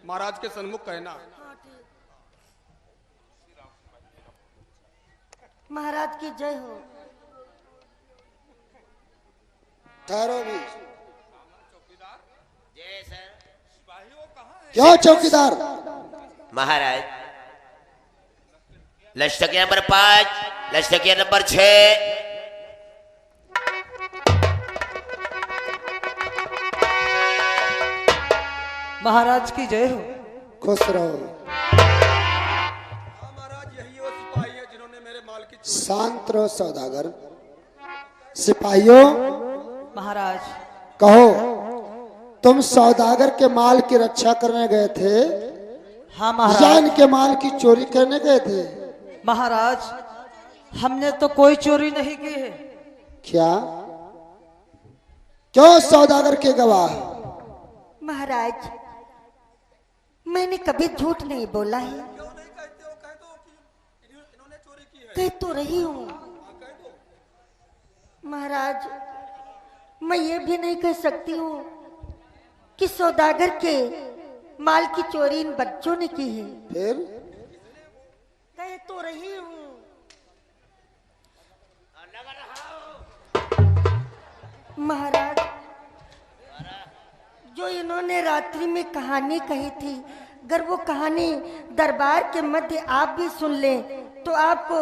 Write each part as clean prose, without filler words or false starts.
महाराज के सन्मुख कहना। महाराज की जय हो। ठहरो भी। जय सर। क्यों चौकीदार? महाराज लश्करिया नंबर 5, लश्करिया नंबर 6। महाराज की जय हो। खुश रहो। महाराज यही वो सिपाही है जिन्होंने मेरे माल की शांत रहो सौदागर। सिपाहियों महाराज कहो, तुम सौदागर के माल की रक्षा करने गए थे हाँ या महाराज। इनके माल की चोरी करने गए थे? महाराज हमने तो कोई चोरी नहीं की है। क्या? क्यों सौदागर के गवाह? महाराज मैंने कभी झूठ नहीं बोला है। कह तो रही हूँ महाराज। मैं ये भी नहीं कह सकती हूँ कि सौदागर के माल की चोरी इन बच्चों ने की है। फिर कह तो रही हूँ महाराज। जो इन्होंने रात्रि में कहानी कही थी, अगर वो कहानी दरबार के मध्य आप भी सुन लें तो आपको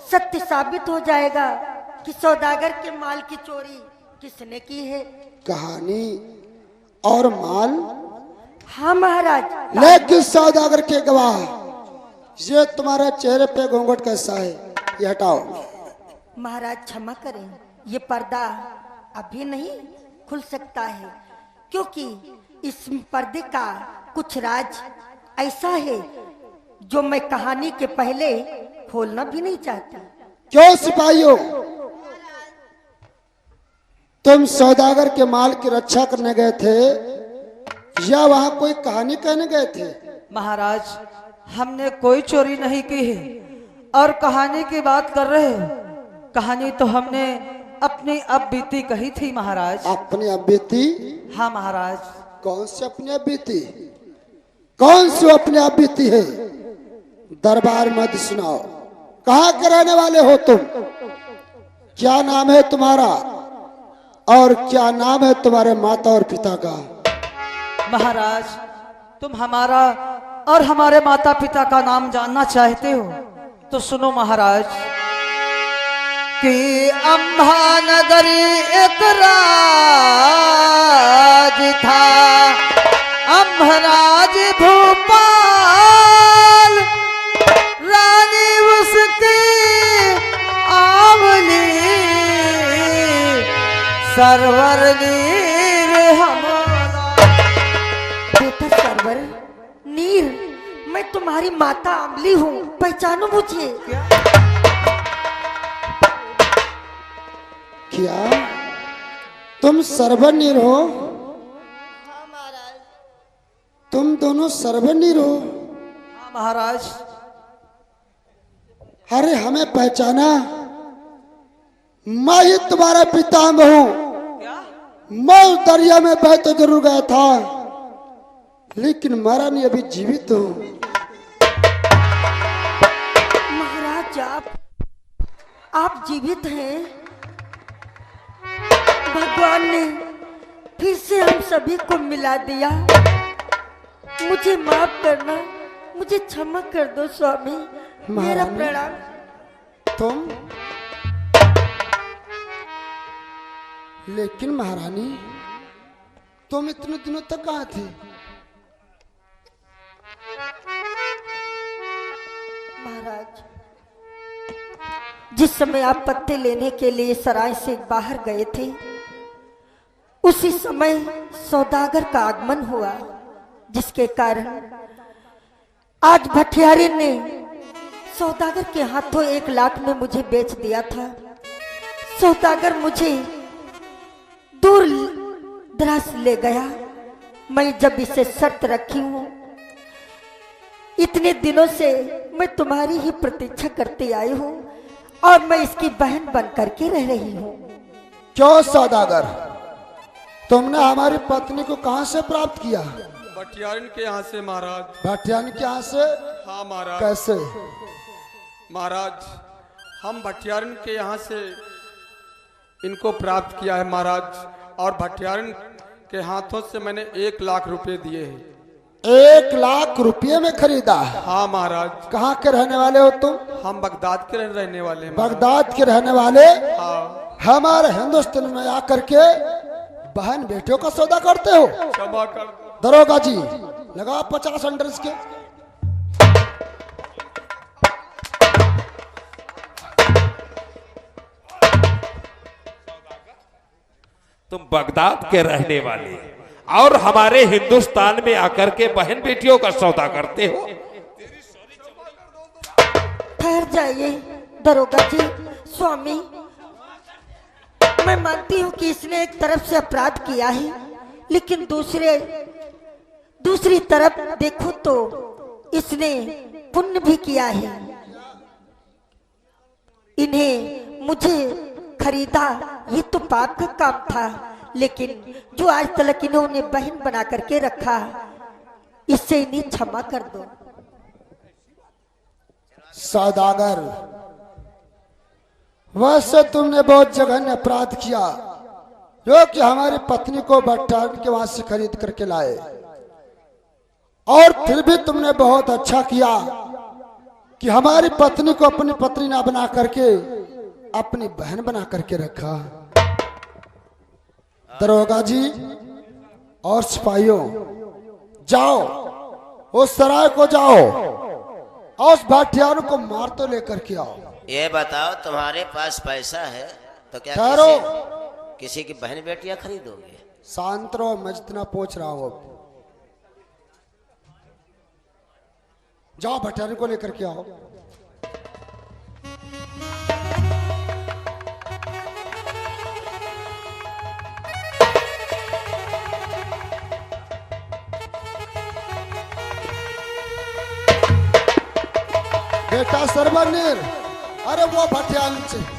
सत्य साबित हो जाएगा कि सौदागर के माल की चोरी किसने की है। कहानी और माल? हाँ महाराज। लेकिन सौदागर के गवाह, ये तुम्हारे चेहरे पे घूंघट कैसा है? ये हटाओ। महाराज क्षमा करें, ये पर्दा अभी नहीं खुल सकता है क्योंकि इस पर्दे का कुछ राज ऐसा है जो मैं कहानी के पहले खोलना भी नहीं चाहती। क्यों सिपाहियों, तुम सौदागर के माल की रक्षा करने गए थे या वहां कोई कहानी कहने गए थे? महाराज हमने कोई चोरी नहीं की है और कहानी की बात कर रहे हो। कहानी तो हमने अपनी अब बीती कही थी महाराज। अपनी अब बीती? हाँ महाराज। कौन सी अपनी अब बीती? कौन सी अपनी अब बीती है? दरबार मत सुनाओ। कहाँ के रहने वाले हो तुम? क्या नाम है तुम्हारा और क्या नाम है तुम्हारे माता और पिता का? महाराज तुम हमारा और हमारे माता पिता का नाम जानना चाहते हो तो सुनो महाराज कि अम्भा नगरी एक राज था, अम्भराज भोपाल, रानी उसकी आवली, सरवर नीर हमारा। बेटा सरवर नीर, मैं तुम्हारी माता अमली हूँ, पहचानो मुझे। क्या तुम सर्वनीर हो? हाँ महाराज। तुम दोनों सर्वनीर हो? हाँ महाराज। अरे हमें पहचाना? मैं ही तुम्हारा पितामह हूं। क्या? मैं उस दरिया में बह तो जरूर गया था लेकिन मरा नहीं, अभी जीवित हूं। महाराज आप जीवित हैं। भगवान ने फिर से हम सभी को मिला दिया। मुझे माफ करना, मुझे क्षमा कर दो स्वामी। मेरा महारानी। प्रणाम। तुम? लेकिन महारानी तुम इतने दिनों तक कहाँ थी? महाराज जिस समय आप पत्ते लेने के लिए सराय से बाहर गए थे उसी समय सौदागर का आगमन हुआ, जिसके कारण आज भटियारी ने सौदागर के हाथों 1 लाख में मुझे बेच दिया था। सौदागर मुझे दूर दराज ले गया। मैं जब इसे शर्त रखी हूं, इतने दिनों से मैं तुम्हारी ही प्रतीक्षा करती आई हूं और मैं इसकी बहन बन करके रह रही हूं। क्यों सौदागर, तुमने हमारी पत्नी को कहां से प्राप्त किया? भटियारन के यहाँ से महाराज। भटियान के यहाँ से? हाँ महाराज। कैसे? महाराज हम भटियारन के यहाँ से इनको प्राप्त किया है महाराज, और भटियारन के हाथों से मैंने 1 लाख रुपए दिए हैं। 1 लाख रुपये में खरीदा? हाँ महाराज। कहाँ के रहने वाले हो तुम? हम बगदाद के रहने वाले हैं महाराज। बगदाद के रहने वाले? हाँ। हमारे हिंदुस्तान में आकर के बहन बेटियों का सौदा करते हो? क्षमा कर दो। दरोगा जी लगाओ 50 अंडर इसके। तुम बगदाद के रहने वाले और हमारे हिंदुस्तान में आकर के बहन बेटियों का सौदा करते हो? ठहर जाइए दरोगा जी। स्वामी, मैं मानती हूँ कि इसने एक तरफ से अपराध किया है, लेकिन दूसरी तरफ देखो तो इसने पुण्य भी किया है। इन्हें मुझे खरीदा ये तो पाप का काम था, लेकिन जो आज तक इन्होंने बहन बना करके रखा, इससे इन्हें क्षमा कर दो। सौदागर, वैसे तुमने बहुत जघन्य अपराध किया, जो कि हमारी पत्नी को भट्टारन के वहां से खरीद करके लाए, और फिर भी तुमने बहुत अच्छा किया कि हमारी पत्नी को अपनी पत्नी ना बना करके अपनी बहन बना करके रखा। दरोगा जी और सिपाहियों, जाओ उस सराय को जाओ और उस भाटियारों को मार तो लेकर के आओ। ये बताओ, तुम्हारे पास पैसा है तो क्या ठहरो। किसी की बहन बेटियां खरीदोगे? शांत रहो, मैं जितना पूछ रहा हूं। जाओ भटियारों को लेकर के आओ। बेटा सर्वनीर, अरे वो भटियान से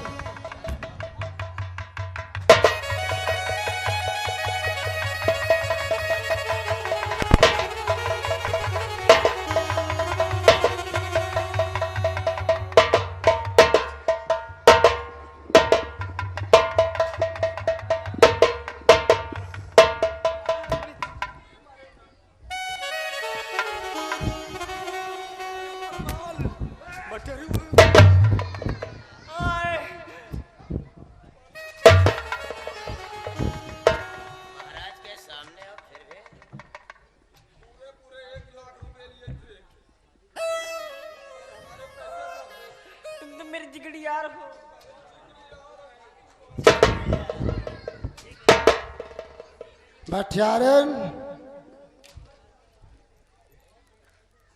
भटियारन,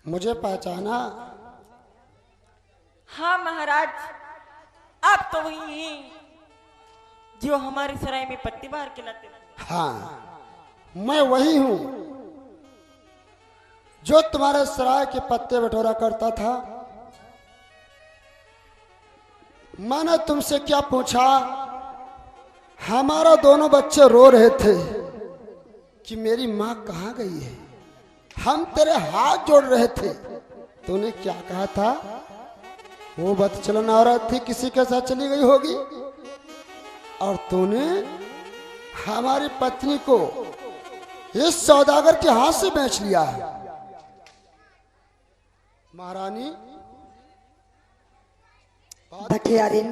मुझे पहचाना? हाँ महाराज, आप तो वही हैं जो हमारी सराय में पत्ती बाहर के लाते थे। हाँ, मैं वही हूं जो तुम्हारे सराय के पत्ते बटोरा करता था। मैंने तुमसे क्या पूछा? हमारा दोनों बच्चे रो रहे थे कि मेरी माँ कहाँ गई है। हम तेरे हाथ जोड़ रहे थे। तूने क्या कहा था? वो बदचलन औरत थी, किसी के साथ चली गई होगी, और तूने हमारी पत्नी को इस सौदागर के हाथ से बेच लिया। महारानी, भटियारिन,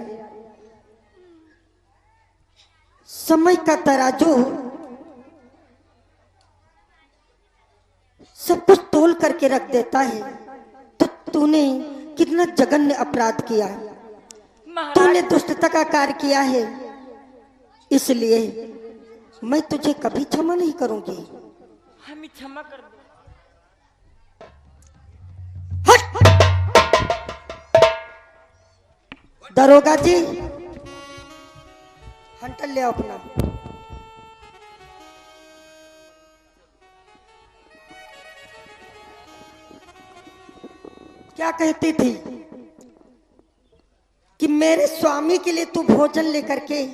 समय का तराजू सब कुछ तोल करके रख देता है। तो तूने कितना जघन्य अपराध किया, तूने दुष्टता का कार्य किया है, इसलिए मैं तुझे कभी क्षमा नहीं करूंगी। हमें क्षमा कर दो। दरोगा जी, हंटर ले आओ अपना। क्या कहती थी कि मेरे स्वामी के लिए तू भोजन लेकर के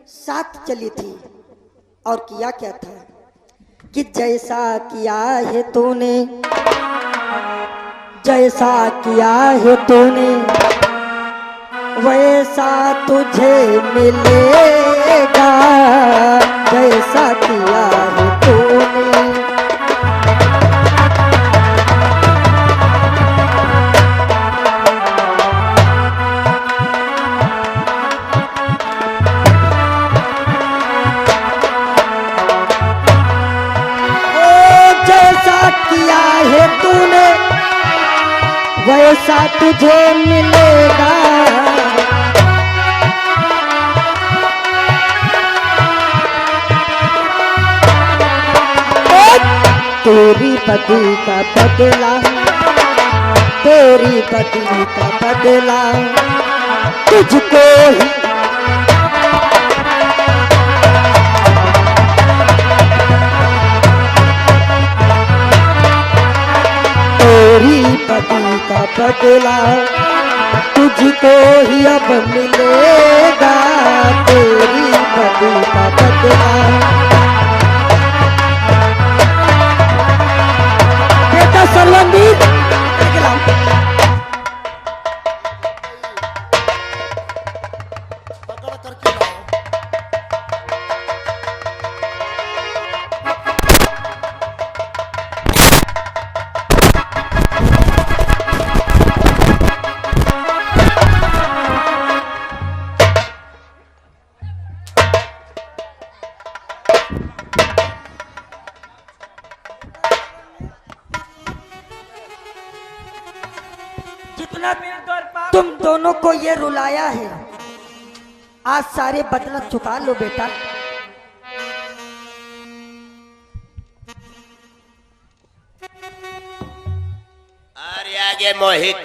साथ चली थी, और किया क्या था? कि जैसा किया है तूने, जैसा किया है तूने वैसा तुझे मिलेगा, जैसा किया है तूने। किया है तूने वैसा तुझे मिलेगा, तेरी बदी का बदला, तेरी बदी का बदला तुझको ही तेरी बदी का बदला तुझको ही अब मिलेगा, तेरी बदी का बदला। बेटा सलंगी पकड़ करके लाओ। जितना तुम दोनों को ये रुलाया है, आज सारे बदला चुका लो बेटा। और आगे मोहित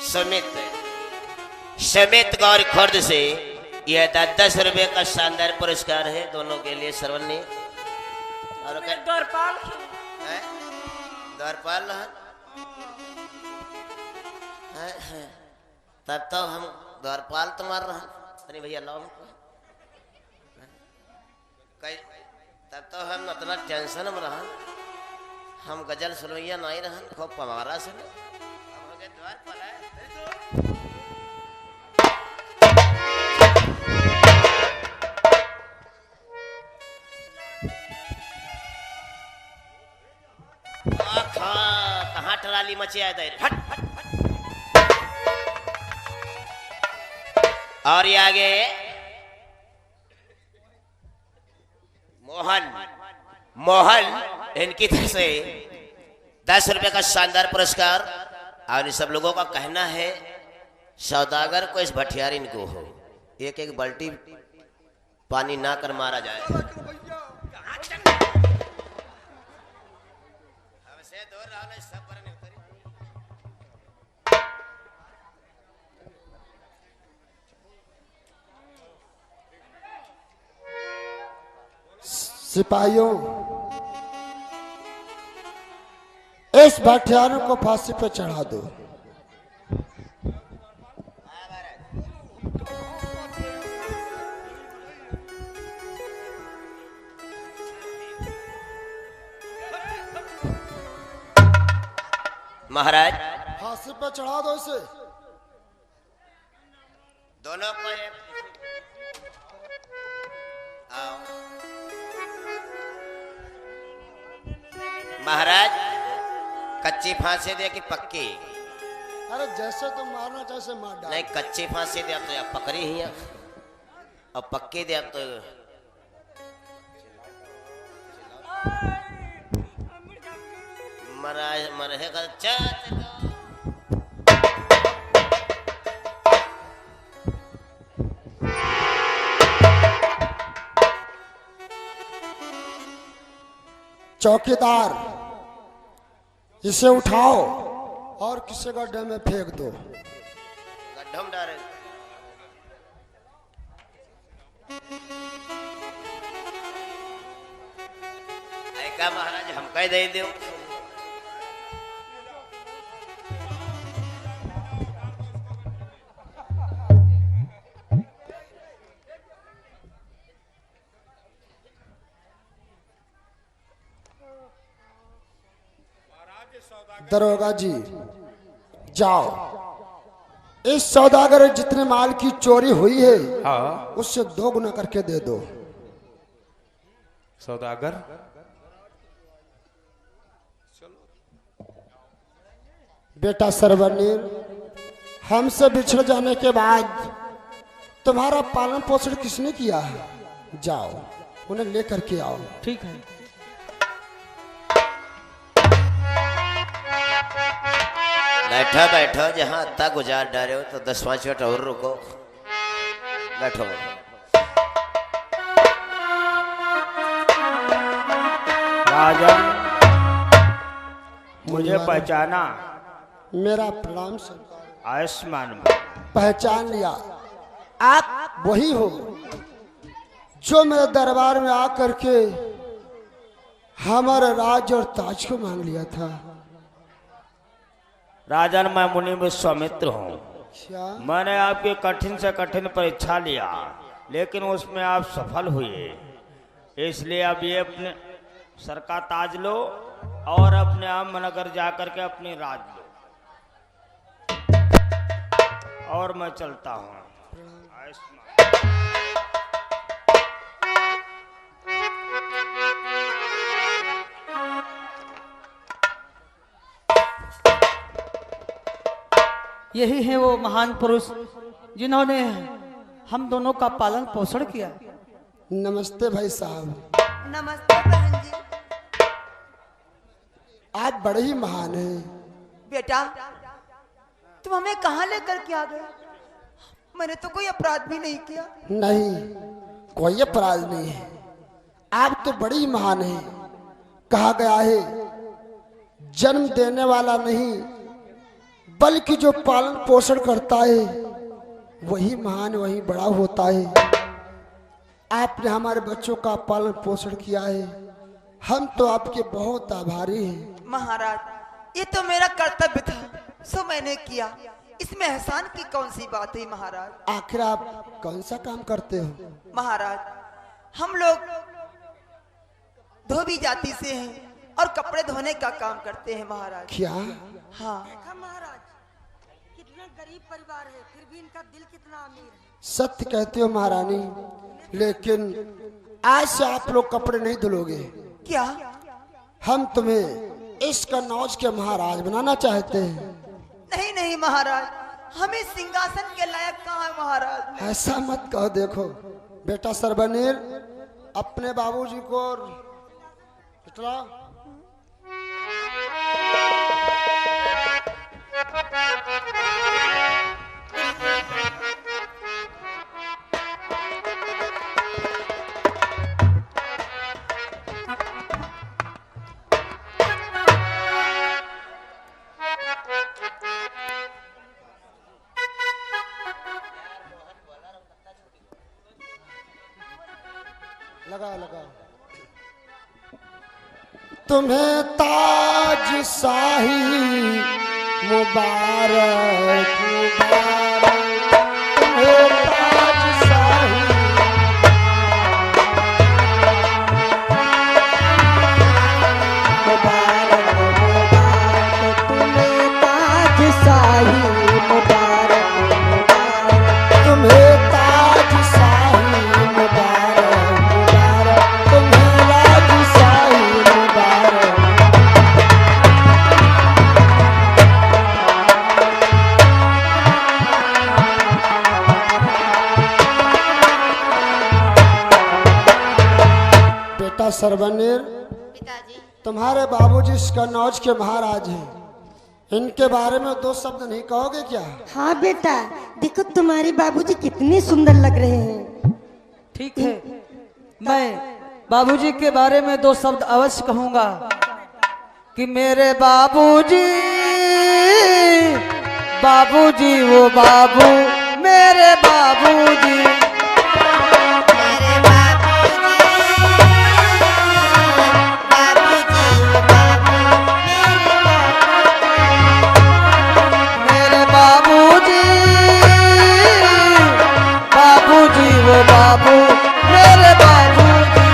समित समित गौर खुर्द से यह 10 रुपए का शानदार पुरस्कार है दोनों के लिए सर्वन्य। और द्वारपाल द्वारपाल तब तो हम द्वारपाल तुम्हार रहा अरे भैया लाओ तब तो हम उतना टेंशन में रहा, हम गजल सुनैया नहीं रहन खूब पमारा से द्वारपाल कहाँ टराली मचे आए थे फट फट फट। और ये आगे मोहन मोहन इनकी तरफ से 10 रुपए का शानदार पुरस्कार। और सब लोगों का कहना है सौदागर को इस भटियार इनको हो एक एक बाल्टी पानी ना कर मारा जाए। सिपाहियों, इस भटियारों को फांसी पे चढ़ा दो। महाराज फांसी पे चढ़ा दो इसे। दोनों को आओ। महाराज कच्ची फांसी दे कि पक्की? अरे जैसे तुम मारना जैसे मार डाल। नहीं कच्ची फांसी दे तो अब पकड़ी ही है और पक्की दे तो महाराज मरहेगा। चौकीदार इसे उठाओ और किसी गड्ढे में फेंक दो। गड्ढम डाले ऐका महाराज हम कह दे दो। दरोगा जी जाओ, इस सौदागर जितने माल की चोरी हुई है हाँ उससे 2 गुना करके दे दो। सौदागर बेटा सरवनीर, हमसे बिछड़ जाने के बाद तुम्हारा पालन पोषण किसने किया है? जाओ उन्हें लेकर के आओ। ठीक है। बैठो बैठो, जहाँ इतना गुजार डाले हो तो 10-5 मिनट और रुको। बैठो राजन, मुझे पहचाना? मेरा प्रणाम सरकार। आयुष्मान। पहचान लिया, आप वही हो जो मेरे दरबार में आकर के हमारा राज और ताज को मांग लिया था। राजन, मैं मुनि विश्वामित्र हूँ। क्या? मैंने आपकी कठिन से कठिन परीक्षा लिया, लेकिन उसमें आप सफल हुए। इसलिए अब ये अपने सर का ताज लो और अपने आम नगर जाकर के अपनी राज लो। और मैं चलता हूँ। यही है वो महान पुरुष जिन्होंने हम दोनों का पालन पोषण किया। नमस्ते भाई साहब। नमस्ते बहन जी। आप बड़े ही महान हैं। बेटा, तुम हमें कहाँ लेकर के आ गए? मैंने तो कोई अपराध भी नहीं किया। नहीं, कोई अपराध नहीं है। आप तो बड़ी महान हैं। कहा गया है जन्म देने वाला नहीं बल्कि जो पालन पोषण करता है वही महान, वही बड़ा होता है। आपने हमारे बच्चों का पालन पोषण किया है, हम तो आपके बहुत आभारी हैं। महाराज, ये तो मेरा कर्तव्य था, सो मैंने किया। इसमें एहसान की कौन सी बात है महाराज? आखिर आप कौन सा काम करते हो? महाराज, हम लोग धोबी जाति से हैं और कपड़े धोने का काम करते हैं महाराज। क्या? हाँ महाराज, कितने गरीब परिवार है, फिर भी इनका दिल कितना अमीर है। सत्य कहते हो महारानी, लेकिन आज से आप लोग कपड़े नहीं धुलोगे। क्या? हम तुम्हें इस कन्नौज के महाराज बनाना चाहते हैं। नहीं नहीं महाराज, हमें सिंहासन के लायक कहाँ है महाराज? ऐसा मत कहो। देखो बेटा सरबनीर, अपने बाबूजी को इतना लगा। तुम्हें ताज शाही मुबारक मुबारक, तुम्हें ताज शाही मुबारक मुबारक, तुम्हें ताज शाही मुबारक मुबारक, तुम्हें ताज शाही मुबारक मुबारक, तुम्हें राज शाही मुबारक। बेटा सरबनीर, पिताजी, तुम्हारे बाबूजी इस कन्नौज के महाराज हैं, इनके बारे में 2 शब्द नहीं कहोगे क्या? हाँ बेटा, देखो तुम्हारे बाबूजी कितने सुंदर लग रहे हैं। ठीक है, मैं बाबूजी के बारे में 2 शब्द अवश्य कहूंगा कि मेरे बाबूजी, बाबूजी वो बाबू, मेरे बाबूजी, मेरे बाबूजी, बाबूजी वो बाबू, मेरे बाबूजी।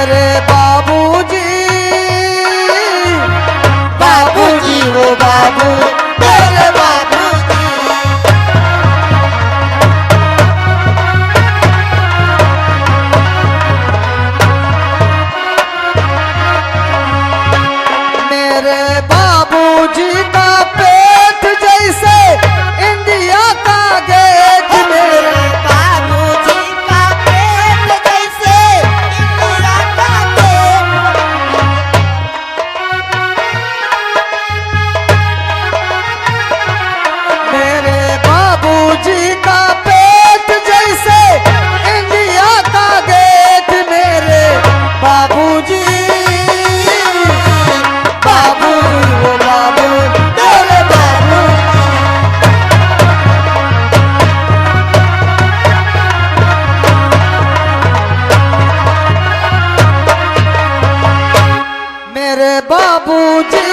मेरे बाबूजी, बाबूजी वो बाबू मेरे बाबूजी। मेरे बाबूजी का पेट जैसे इंडिया का गेट, मेरे बाबूजी का पेट जैसे इंडिया का गेट। मेरे बाबूजी का पेट जैसे इंडिया का गेट, मेरे बाबूजी, बाबू वो बाबू मेरे बाबू। मेरे बाबूजी